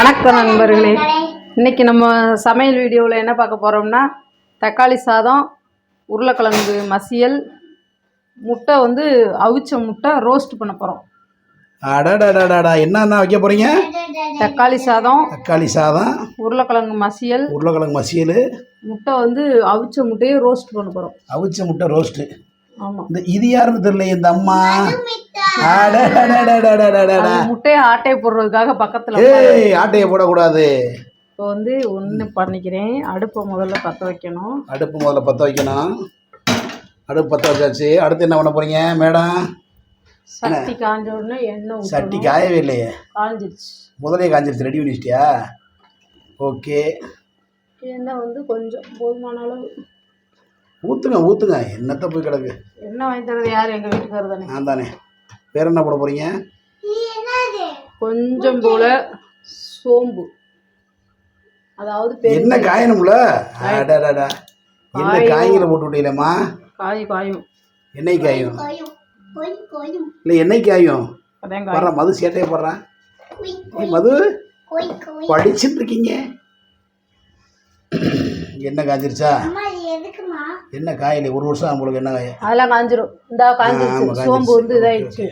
வணக்கம் நண்பர்களே. இன்றைக்கி நம்ம சமையல் வீடியோவில் என்ன பார்க்க போகிறோம்னா, தக்காளி சாதம், உருளைக்கிழங்கு மசியல், முட்டை வந்து அவிச்ச முட்டை ரோஸ்ட் பண்ண போகிறோம். அடடடடா, என்னென்ன வைக்க போகிறீங்க? தக்காளி சாதம், உருளைக்கிழங்கு மசியல், முட்டை வந்து அவிச்ச முட்டையை ரோஸ்ட் பண்ண போகிறோம். அவிச்ச முட்டை ரோஸ்ட்டு. ஆமாம். இது யாருன்னு தெரியல இந்த அம்மா. முட்டையை ஆட்டையை போடுறதுக்காக பக்கத்தில் ஆட்டையை போடக்கூடாது. இப்போ வந்து ஒன்று பண்ணிக்கிறேன். அடுப்பை முதல்ல பற்ற வைக்கணும். அடுப்பு பற்ற வச்சாச்சு. அடுத்து என்ன பண்ண போகிறீங்க மேடம்? சட்டி காஞ்ச உடனே எண்ணெய். சட்டி காயவே இல்லையே. காஞ்சிருச்சு. முதலே காஞ்சிருச்சு. ரெடி பண்ணிச்சிட்டியா? ஓகே. எண்ணெய் வந்து கொஞ்சம் போதுமான அளவு ஊற்றுங்க. என்னத்தை போய் கிடக்கு. எண்ணெய் வாங்கி தரது யார்? எங்கள் வீட்டுக்காரர் தானே. நான் தானே. வேறு என்ன போட போகிறீங்க? கொஞ்சம் போல சோம்பு. அதாவது என்ன காயணும்ல? என்ன காய்களை போட்டு விட்டீங்களேம்மா? காயும் எண்ணெய் காயும் இல்லை, எண்ணெய் காயும். வர்ற மது சேட்டையை போடுறேன். மது படிச்சுட்டு இருக்கீங்க. என்ன காய்ஞ்சிருச்சா? என்ன காயில ஒரு வருஷம் உங்களுக்கு என்ன காய? அதெல்லாம் காஞ்சிரும். இந்த காஞ்சிருச்சு. சோம்பு வந்து இதாயிடுச்சு.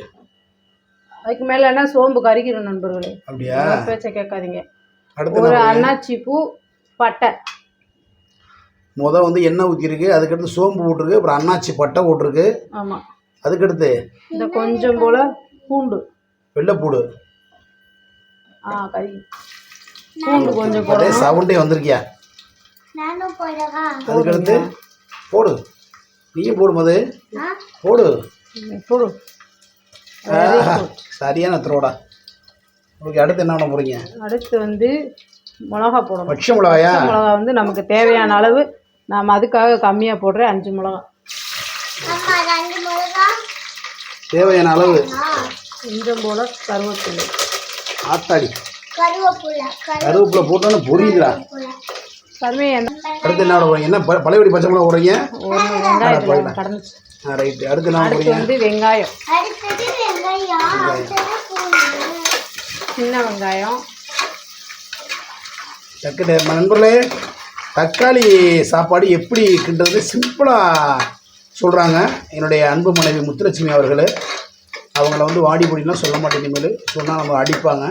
அதுக்கு மேல என்ன, சோம்பு கறிக்கிறோம் நண்பர்களே. அப்படியா? பேச்ச கேட்காதீங்க. ஒரு அன்னாச்சி பூ, பட்டை. வந்து எண்ணெய் ஊற்றிருக்கு, அதுக்கடுத்து சோம்பு போட்டிருக்கு, அப்புறம் அன்னாச்சி பட்டை போட்டிருக்கு. ஆமாம். அதுக்கடுத்து இந்த கொஞ்சம் போல பூண்டு, வெள்ளைப்பூடு. கறி பூண்டு கொஞ்சம் போட. சவுண்டே வந்திருக்கியா? அதுக்கடுத்து போடு. நீயும் போடும் போது போடு. சரியான த்ரோடா. ஓகே. அடுத்து என்ன பண்ண போறீங்க? அடுத்து வந்து மிளகா போடணும். பச்சை மிளகாயா? மிளகா வந்து நமக்கு தேவையான அளவு. நாம் அதுக்காக கம்மியாக போடுறேன். 5 மிளகா. தேவையான அளவு. கொஞ்சம் போல கருவேப்பிலை. ஆத்தாடி, கருவேப்பிலை போட்டோன்னு பொரியுதுடா. அடுத்து என்ன போடுறீங்க? என்ன பழையபடி பச்சை மிளகா போடுறீங்க? கடந்துச்சு. ரைட்டு. அடுத்து என்ன போடுறீங்க? வந்து வெங்காயம். சின்ன வெங்காயம். நண்பர்களே, தக்காளி சாப்பாடு எப்படி கிண்டுறது சிம்பிளாக சொல்கிறாங்க என்னுடைய அன்பு மனைவி முத்துலட்சுமி அவர்கள். அவங்கள வந்து வாடி பொடிலாம் சொல்ல மாட்டேன். இனிமேல் சொன்னால் நம்ம அடிப்பாங்க.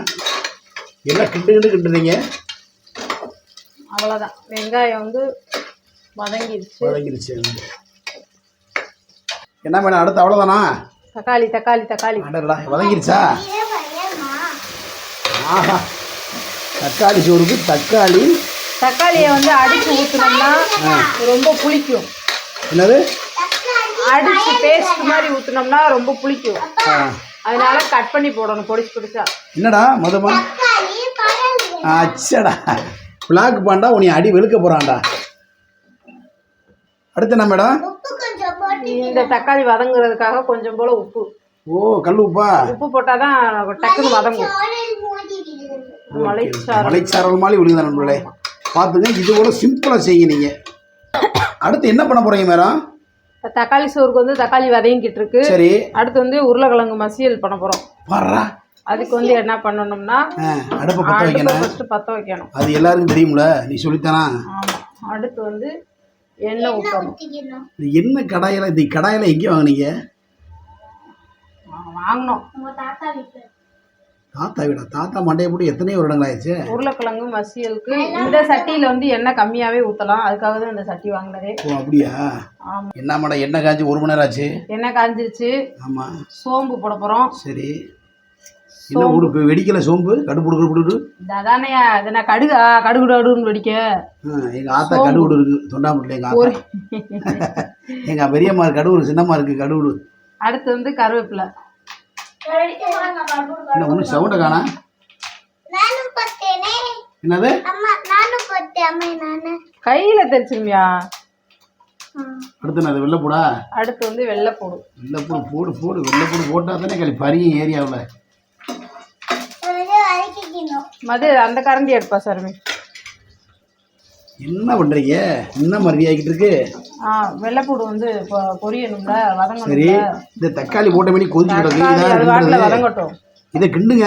எல்லாம் கிண்டுறீங்க. அவ்வளோதான். வெங்காயம் வந்து வதங்கிருச்சு. என்ன மேடம் அடுத்து? அவ்வளோதானா? தக்காளி வதங்கிருச்சா? ஆஹா, தக்காளி சோறுக்கு தக்காளியை வந்து அடித்து ஊற்றினோம்னா ரொம்ப புளிக்கும். என்னது? அடித்து பேஸ்ட் மாதிரி ஊற்றினோம்னா ரொம்ப புளிக்கும். அதனால கட் பண்ணி போடணும் பொடிச்சா. என்னடா மதுமா? அச்சடா, பிளாக் பாண்டா உன்னை அடி வெளுக்க போகிறான்டா. அடுத்து என்ன மேடம்? இந்த தக்காளி வதங்குறதுக்காக கொஞ்சம் போல உப்பு. கல் உப்பா? உப்பு போட்டால் தான் டக்குன்னு வதங்கும். மலைச்சாரல் மாதிரி விழுங்க நண்பர்களே. பார்த்துங்க, இது கூட சிம்பிளாக செய்யுங்க நீங்கள். அடுத்து என்ன பண்ண போகிறீங்க மேடம்? தக்காளி சோறுக்கு வந்து தக்காளி வதங்கிட்டு இருக்கு. சரி. அடுத்து வந்து உருளைக்கிழங்கு மசியல் பண்ண போகிறோம். அதுக்கு வந்து என்ன பண்ணணும்னா, அடுப்பை பற்ற வைக்கணும். அது எல்லாருக்கும் தெரியும்ல, நீ சொல்லித்தானா? ஆமாம். அடுத்து வந்து எண்ணெய் ஊற்றணும். எண்ணெய் கடாயில். இந்த கடாயில் எங்கே வாங்கினீங்க? வாங்கினோம். தாத்தா வீடா? தாத்தா மண்டையை போட்டு எத்தனையோ வருடங்கள் ஆயிடுச்சு. உருளைக்கிழங்கு மசியலுக்கு இந்த சட்டியில் வந்து எண்ணெய் கம்மியாகவே ஊற்றலாம். அதுக்காக தான் இந்த சட்டி வாங்கினதே. அப்படியா? ஆமாம். என்ன மேடம், எண்ணெய் காய்ச்சி 1 மணி நேரம் ஆச்சு. எண்ணெய் காய்ஞ்சிருச்சு. ஆமாம். சோம்பு போட போகிறோம். சரி. என்ன உடுப்பு வெடிக்கல? சோம்பு கடுப்பு அதானையா? அது நான் கடுகுன்னு வெடிக்க. எங்கள் ஆத்தா கடுகுடு இருக்கு தொண்டாமுட்டில். எங்கள் ஆத்தா எங்கள் பெரியம்மா கடுகு, சின்னம்மா இருக்கு கடுகுடு. அடுத்து வந்து கருவேப்பிலை. என்ன ஒன்றும் சவுண்டை காணா? என்னது? கையில தெரிச்சிருமியா? அடுத்து என்ன? வெள்ளைப்பூடா? அடுத்து வந்து வெள்ளைப்பூடு. போடு. வெள்ளைப்பூடு போட்டால் தானே களி பரியும் ஏரியாவில். மது அந்த கரண்டி எடுப்பா சார். என்ன பண்ணுறீங்க? என்ன மருவி ஆகிட்டு இருக்கு? வெள்ளைப்பூடு வந்து பொரியணும்ல, வதங்கணும். சரி. இந்த தக்காளி போட்ட மணி கொதிச்சு கிடக்கு. வதங்கட்டும். இதை கிண்டுங்க.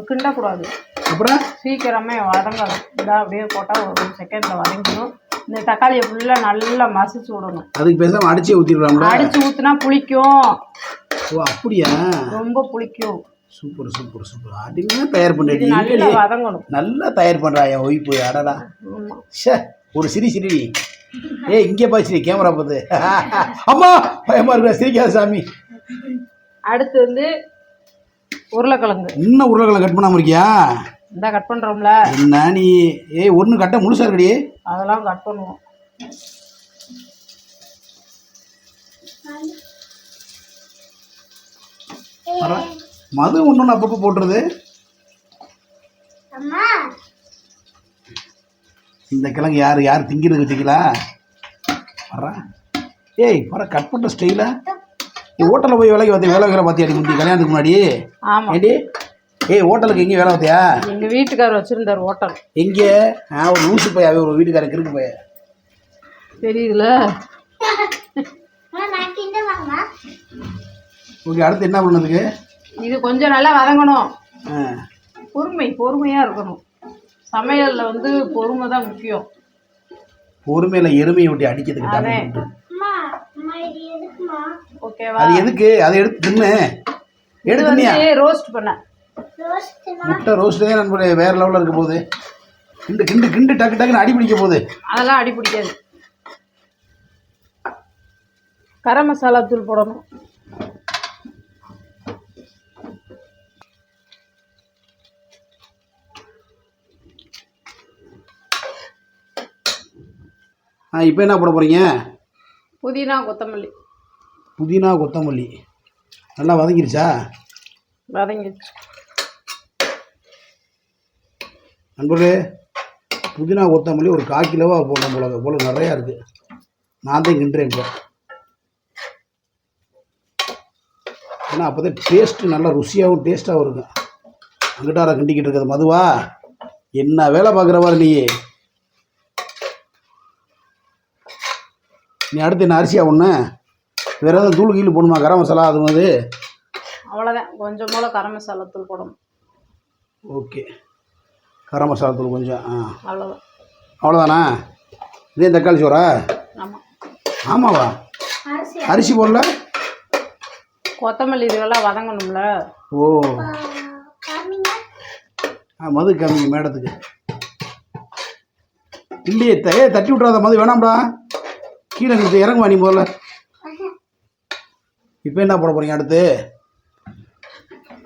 கிண்டக்கூடாது. அப்புறம் சீக்கிரமே வதங்கணும். இதாக அப்படியே போட்டால் ஒரு செகண்டில் வதங்கிடும். இந்த தக்காளியை ஃபுல்லாக நல்லா மசிச்சு விடணும். அதுக்கு பேசாமல் அடிச்சே ஊற்றிடலாம்ல? அடித்து ஊற்றினா புளிக்கும். ஓ அப்படியா? ரொம்ப புளிக்கும். Super super super. அடிமையாக தயார் பண்ணுறீங்க. நல்லா வதங்கணும். நல்லா தயார் பண்ணுறா என் ஒய்ஃபு. அடடா ஷே ஒரு சிரி இங்கே பாய்ச்சி கேமரா பார்த்து அம்மா பயமா இருக்கா? சிரிக்காத சாமி. அடுத்து வந்து உருளைக்கிழங்கு. இன்னும் உருளைக்கிழங்கு கட் பண்ணாமல் இருக்கியா? இந்த கட் பண்ணுறோம்ல. என்ன நீ ஒன்று கட்ட முழுசா இருக்கடி? அதெல்லாம் கட் பண்ணுவோம். மது ஒன்று அப்பப்போ போட்டுருது. இந்த கிழங்கு யார் திங்கிறது வச்சுக்கலா? ஏய் கட் பண்ணுற ஸ்டைலா? நீ ஹோட்டலில் போய் வேலை பார்த்தியாடி முந்தி கல்யாணத்துக்கு முன்னாடி? ஏடி ஹோட்டலுக்கு எங்கேயும் வேலை பார்த்தியா? எங்கள் வீட்டுக்காரர் வச்சுருந்தார் ஹோட்டல். எங்கே? ஒரு லூசு போய் ஒரு வீட்டுக்காரருக்கு இருக்கு போய் தெரியுதுல. ஓகே அடுத்து என்ன பண்ணதுக்கு? இது கொஞ்சம் நல்லா வதங்கணும். பொறுமையாக இருக்கணும். சமையலில் வந்து பொறுமை தான் முக்கியம். பொறுமையில் எருமையை விட்டு அடிக்கிறதுக்கு. ஓகேவா? அது எதுக்கு? அதை எடுத்து தின்னு. ரோஸ்ட் பண்ண முட்டை ரோஸ்ட் தான் நம்ம வேற லெவலில் இருக்க போகுது. கிண்டு டக்குன்னு அடி பிடிக்க போகுது. அதெல்லாம் அடி பிடிக்காது. கரம் மசாலா தூள் போடணும். இப்போ என்ன போட போகிறீங்க? புதினா கொத்தமல்லி. புதினா கொத்தமல்லி நல்லா வதங்கிருச்சா? வதங்கிடுச்சு. நண்பர்களே புதினா கொத்தமல்லி ஒரு 1/4 கிலோவா போடணும் போல நிறையா இருக்குது. நான் தான் கிண்டுறேன் இப்போ. ஏன்னா அப்போ தான் டேஸ்ட்டு நல்லா ருசியாகவும் டேஸ்ட்டாகவும் இருக்கும். அங்கிட்டார கிண்டிக்கிட்டு இருக்கிறது மதுவா? என்ன வேலை பார்க்குறவாரு நீ அடுத்து என்ன அரிசியா ஒன்று? வேறு எதாவது தூள் கீழ் போடணுமா? கரம் மசாலா அது மாதிரி? அவ்வளோதான். கொஞ்சம் போல கரம் மசாலா தூள் போடணும். ஓகே கரம் மசாலா தூள் கொஞ்சம். அவ்வளோதான். அவ்வளோதானா? இதே தக்காளி சோறா? ஆமாம். ஆமாவா? அரிசி போடல? கொத்தமல்லி இதெல்லாம் வதங்கணும்ல. ஓ மது காமிங்க மேடத்துக்கு. இல்லையே தட்டி விட்றாத மது வேணாம்டா. கீழே நிறுத்து இறங்குவா நீ முதல்ல. இப்போ என்ன போட போகிறீங்க அடுத்து?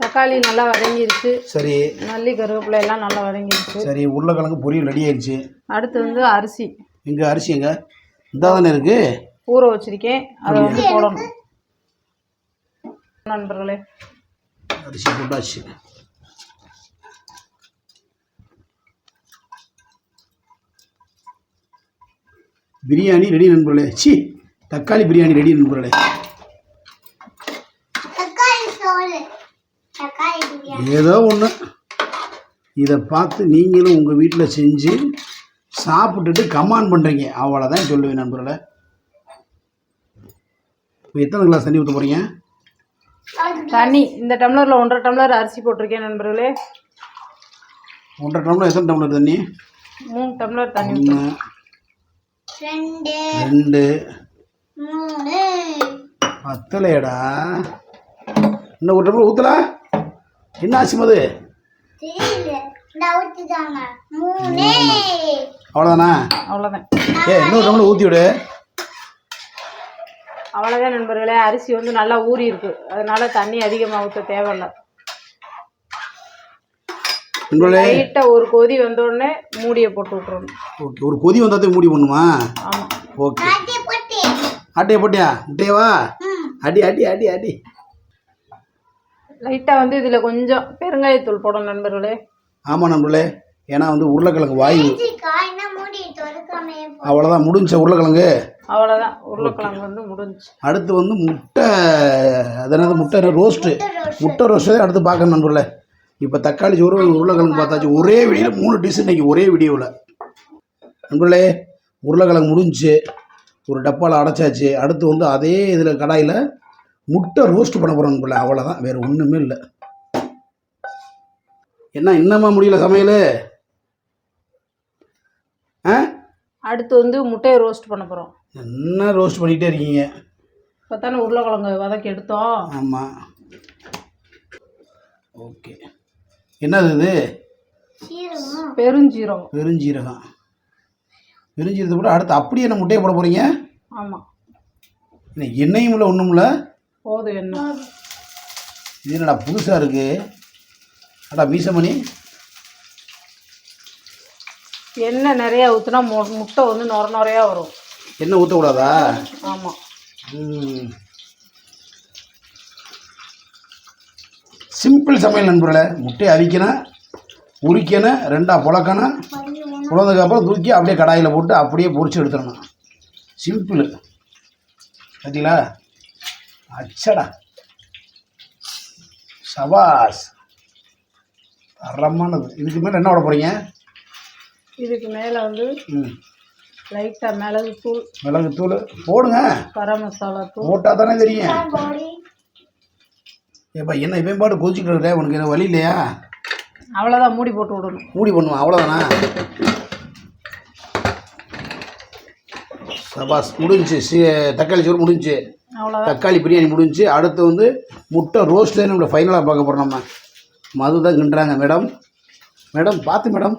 தக்காளி நல்லா வதங்கிருச்சு. சரி. நல்லி கருவேப்பிலை எல்லாம் நல்லா வதங்கிருச்சு. சரி உருளைக்கிழங்கு பொரியல் ரெடி ஆயிடுச்சு. அடுத்து வந்து அரிசி. எங்கே அரிசி? எங்கே? இந்த தானே இருக்குது. ஊற வச்சிருக்கேன். அதை வந்து போடணும். நண்பர்களே அரிசி போட்டாச்சு. பிரியாணி ரெடி நண்பர்களே. தக்காளி பிரியாணி ரெடி நண்பர்களே. ஏதோ ஒன்று இதை பார்த்து நீங்களும் உங்கள் வீட்டில் செஞ்சு சாப்பிட்டுட்டு கமெண்ட் பண்ணுறீங்க. அவ்வளோதான் சொல்லுவேன் நண்பர்களே. இப்போ எத்தனை கிளாஸ் தண்ணி ஊற்ற போகிறீங்க? தண்ணி இந்த டம்ளரில் 1.5 டம்ளர் அரிசி போட்டிருக்கேன் நண்பர்களே. 1.5 டம்ளர் எத்தனை டம்ளர் தண்ணி? 3 டம்ளர் தண்ணி. 2 3 பத்தலையடா. இன்னும் 1 டம்ளர் ஊற்றல. என்ன ஆச்சு மது? அவ்வளோதானா? அவ்வளோதான். இன்னொரு டம்ளர் ஊற்றி விடு. அவ்வளோதான் நண்பர்களே. அரிசி வந்து நல்லா ஊறி இருக்கு. அதனால தண்ணி அதிகமாக ஊற்ற தேவையில்லை. லைட்டாக ஒரு கொதி வந்த உடனே மூடியை போட்டு விட்டுறணும். ஓகே ஒரு கொதி வந்தால் மூடி பண்ணுமா? ஆமாம். ஓகே ஆட்டையை போட்டியா? முட்டையவா? அடி அடி அடி அடி. லைட்டாக வந்து இதில் கொஞ்சம் பெருங்காயத்தூள் போடணும் நண்பர்களே. ஆமாம் நண்பர்களே. ஏன்னா வந்து உருளைக்கிழங்கு வாயு. அவ்வளோதான் முடிஞ்ச உருளைக்கிழங்கு. அவ்வளோதான் உருளைக்கிழங்கு வந்து முடிஞ்சு. அடுத்து வந்து முட்டை. அதனால முட்டை ரோஸ்ட்டு. முட்டை ரோஸ்ட்டு அடுத்து பார்க்கணும் நண்பர்களே. இப்போ தக்காளி சோறு உருளைக்கிழங்கு பார்த்தாச்சு. ஒரே வீடியோவில் 3 டிஷ் இன்றைக்கி ஒரே வீடியோவில். நண்பர்களே உருளைக்கிழங்கு முடிஞ்சு ஒரு டப்பாவில் அடைச்சாச்சு. அடுத்து வந்து அதே இதில் கடாயில் முட்டை ரோஸ்ட் பண்ண போகிறோம் நண்பர்களே. அவ்வளோதான், வேறு ஒன்றுமே இல்லை. என்ன இன்னமா முடியல சமையல்? ஆ, அடுத்து வந்து முட்டையை ரோஸ்ட் பண்ண போகிறோம். என்ன ரோஸ்ட் பண்ணிகிட்டே இருக்கீங்க? இப்போ தானே உருளைக்கிழங்கு வதக்கி எடுத்தோம். ஆமாம். ஓகே. என்னது இது? பெருஞ்சீரகம். பெருஞ்சீரகம். பெருஞ்சீரகத்தை கூட அடுத்து அப்படியே என்ன முட்டையை போட போகிறீங்க? ஆமாம். என்ன எண்ணெயும் இல்லை ஒன்றும் இல்லை? போதும் எண்ணெய். இது என்னடா புதுசாக இருக்குது? அடா மீசமணி, எண்ணெய் நிறையா ஊற்றினா முட்டை வந்து நுரையா வரும். எண்ணெய் ஊற்றக்கூடாதா? ஆமாம். சிம்பிள் சமையல் நண்பர்களே. முட்டையை அவிக்கணும், உரிக்கணும், ரெண்டாக புழக்கணும், புழந்ததுக்கப்புறம் தூக்கி அப்படியே கடாயில் போட்டு அப்படியே பொரிச்சு எடுத்துடணும். சிம்பிள். பார்த்தீங்களா? அச்சடா, சபாஸ், தரமானது. இதுக்கு மேலே என்ன விட போகிறீங்க? இதுக்கு மேலே வந்து லைட்டாக மிளகுத்தூள். மிளகுத்தூள் போடுங்க. கரம் மசாலா தூள் போட்டால் தானே தெரியும். ஏப்பா என்ன இப்போ பாட்டு கொதிச்சுட்டு இருக்க, உனக்கு என்ன வழி இல்லையா? அவ்வளோதான், மூடி போட்டு விடணும். மூடி பண்ணுவோம், அவ்வளோதானா? சபாஸ், முடிஞ்சு. தக்காளி சோறு முடிஞ்சு, அவ்வளோதான். தக்காளி பிரியாணி முடிஞ்சு. அடுத்து வந்து முட்டை ரோஸ்ட் தான் நம்மளோட ஃபைனலாக பார்க்க போகிறோம். நம்ம மது தான் கிண்டுறாங்க. மேடம் மேடம் பார்த்து மேடம்,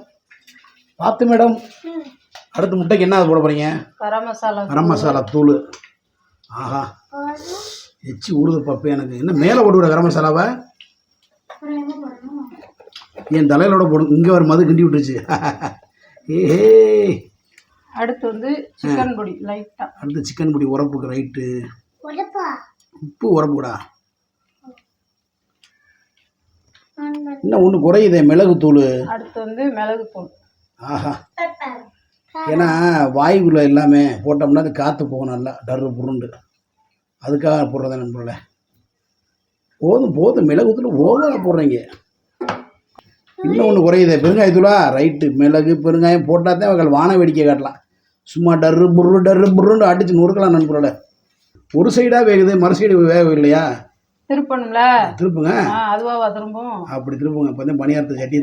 பார்த்து மேடம். அடுத்து முட்டைக்கு என்ன போட போகிறீங்க? கரம் மசாலா தூள். ஆஹா, எச்சி ஊடுது பப்பு எனக்கு. என்ன மேலே போட்டு விட கரம் மசாலாவை? என் தலையிலோட போடும். இங்கே ஒரு மது கிண்டி விட்டுருச்சு. ஏஹே. அடுத்து வந்து சிக்கன் பொடி லைட்டாக. அடுத்து சிக்கன் பொடி உரப்புக்கு. ரைட்டு. உப்பு உரப்புடா. இன்னும் ஒன்று குறையுதே, மிளகுத்தூள். அடுத்து வந்து மிளகுத்தூள். ஆஹா, ஏன்னா வாயுக்குள்ள எல்லாமே போட்டோம்னா அது காற்று போகும் நல்லா டர்ரு புருண்டு. அதுக்காக போடுறதா நண்பர்களே. போதும் போதும், மிளகுத்தூள் ஓவராக போடுறீங்க. இன்னும் ஒன்று குறையுதே, பெருங்காயத்தூளா? ரைட்டு. மிளகு பெருங்காயம் போட்டால் தான் அவர்கள் வான வேடிக்கை காட்டலாம். சும்மா டர்ரு புருன்னு அடித்து நொறுக்கலாம் நண்பர்களே. ஒரு சைடாக வேகுது, மறு சைடு வேக இல்லையா? திருப்பணும்ல. திருப்புங்க. அதுவா திரும்பும். அப்படி திருப்புங்க. இப்போ தான் பணியாரத்தை சட்டி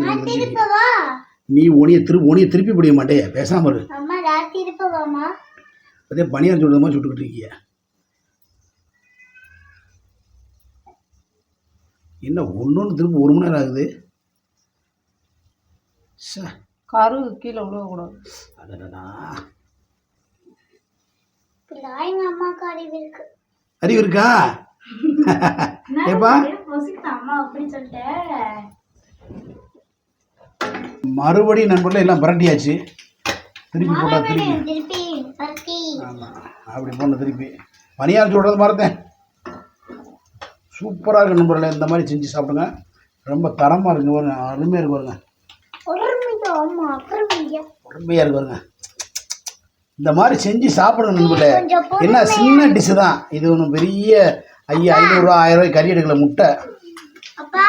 நீ ஒனியை திருப்பி பிடிக்க மாட்டே, பேசாமல் இரு. அதே பணியாரம் சுடுற மாதிரி சுட்டுக்கிட்டு இருக்கிய. என்ன ஒன்று திருப்பி 1 மணி நேரம் ஆகுது. கரு கீழே விழுவக்கூடாது. அறிவு இருக்கா? ஏப்பா மறுபடியும் நண்பர்களே எல்லாம் பரட்டியாச்சு. திருப்பி போட்டா திருப்பி. ஆமாம், அப்படி போன திருப்பி பணியாரம் சொல்கிறது மறந்தேன். சூப்பராக இருக்கு நண்பர்களே. இந்த மாதிரி செஞ்சு சாப்பிடுங்க, ரொம்ப தரமாக இருக்குங்க. பாருங்க, அருமையாக இருக்கு பாருங்க. உடம்பையாக இருக்கு பாருங்க. இந்த மாதிரி செஞ்சு சாப்பிடுங்க நண்பர்களே. என்ன சின்ன டிஷ்ஷு தான் இது, ஒன்றும் பெரிய 500 ரூபா 1000 ரூபாய் கறி எடுக்கல. முட்டை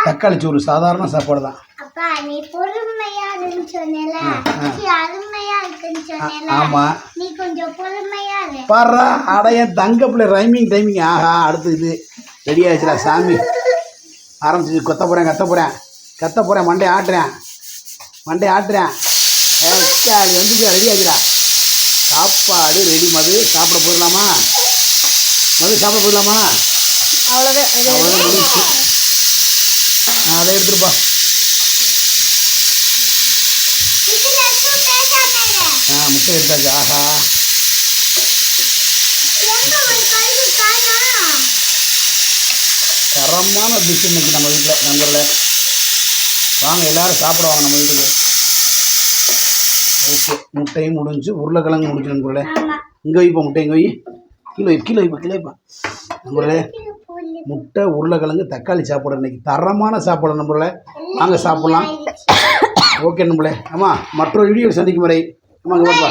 தக்காளி சோறு சாதாரண சாப்பாடு தான். ஆமா, பாடுறா அடைய தங்க பிள்ளை டைமிங். ஆஹா, அடுத்து இது ரெடி ஆயிடுச்சுடா சாமி. ஆரம்பிச்சு கத்த போகிறேன் மண்டை ஆட்டுறேன். வந்துச்சு, ரெடி ஆச்சுடா. சாப்பாடு ரெடி. மது சாப்பிட போயிடலாமா? அவ்வளோதான் முடிச்சு. அதை எடுத்துருப்பா. முட்டை எடுத்தாச்சு. ஆஹா, தரமான டிஷ் இன்னைக்கு நம்ம வீட்டில் நண்பர்களே. வாங்க எல்லாரும் சாப்பிடுவாங்க நம்ம வீட்டுக்கு. ஓகே, முட்டையும் முடிஞ்சு, உருளைக்கிழங்கு முடிஞ்சு நண்பர்களே. இங்கே வைப்பா முட்டை, இங்கே வை. கீழே வைப்பா நண்பர்களே. முட்டை உருளைக்கிழங்கு தக்காளி சாப்பாடு இன்னைக்கு தரமான சாப்பாடு நண்பர்களே. வாங்க சாப்பிட்லாம். ஓகே நண்பர்களே. ஆமாம், மற்றொரு வீடியோ சந்திக்கும் வரை ஆமாங்க பாப்பா.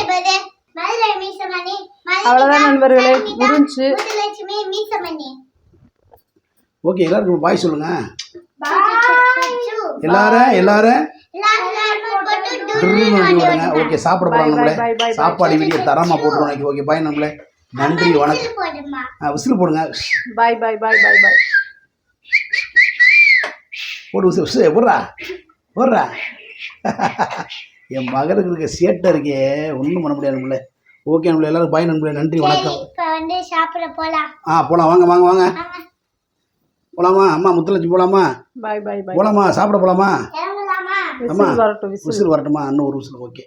அவ்வளோதான் நண்பர்களே, முடிஞ்சு. ஓகே, எல்லாருக்கும் பாய் சொல்லுங்க. எல்லாரும் ஓகே, சாப்பிட போகிறோம் நம்மளே. சாப்பாடு வீடியோ தரமாக போட்டுருவோம். ஓகே, பாய் நம்மளே. நன்றி, வணக்கம். விசில் போடுங்க. பாய். போடு விசில். எப்படா போடுறா. என் மகனுக்கு இருக்க சேட்டை இருக்கே, ஒன்றும் பண்ண முடியாது நம்மள. ஓகே நம்மள எல்லாரும் பாய் நண்பர்களே, நன்றி வணக்கம். இப்போ வந்து சாப்பிட போலாம். போகலாம், வாங்க வாங்க வாங்க போகலாமா? அம்மா முத்துலட்சுமி போகலாமா? பாய் பாய் பாய். போகலாமா? சாப்பிட போகலாமா? கிளம்பலாமா? அம்மா விசில் வரட்டும், விசில். விசில் வரட்டுமா? இன்னும் ஒரு விசில். ஓகே.